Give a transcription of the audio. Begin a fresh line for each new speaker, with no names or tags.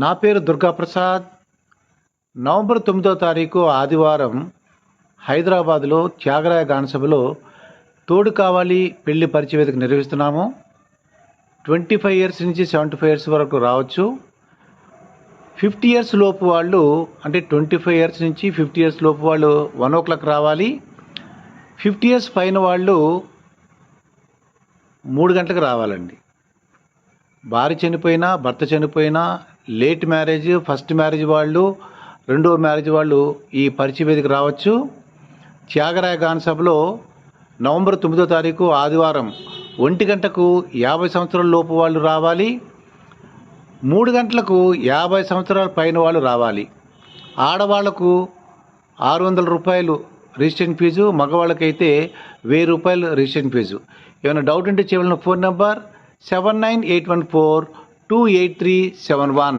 నా పేరు దుర్గాప్రసాద్. నవంబర్ 9వ తారీఖు ఆదివారం హైదరాబాద్లో త్యాగరాయ గాన సభలో తోడు కావాలి పెళ్లి పరిచయ వేదిక నిర్వహిస్తున్నాము. 25 ఇయర్స్ నుంచి 75 ఇయర్స్ వరకు రావచ్చు. 50 ఇయర్స్ లోపు వాళ్ళు, అంటే 25 ఇయర్స్ నుంచి 50 ఇయర్స్ లోపు వాళ్ళు 1 o'clock రావాలి. 50 ఇయర్స్ పైన వాళ్ళు 3 గంటలకు రావాలండి. భార్య చనిపోయినా, భర్త చనిపోయినా, లేట్ మ్యారేజ్, ఫస్ట్ మ్యారేజ్ వాళ్ళు, రెండో మ్యారేజ్ వాళ్ళు ఈ పరిచయ వేదిక రావచ్చు. త్యాగరాయ గాన సభలో నవంబర్ 9వ తారీఖు ఆదివారం 1 గంటకు 50 సంవత్సరాల లోపు వాళ్ళు రావాలి. 3 గంటలకు 50 సంవత్సరాల పైన వాళ్ళు రావాలి. ఆడవాళ్లకు 600 రూపాయలు రిజిస్ట్రేషన్ ఫీజు, మగవాళ్ళకైతే 1000 రూపాయలు రిజిస్ట్రేషన్ ఫీజు. ఏమైనా డౌట్ ఉంటే చేయవలసిన ఫోన్ నెంబర్ 7981428371.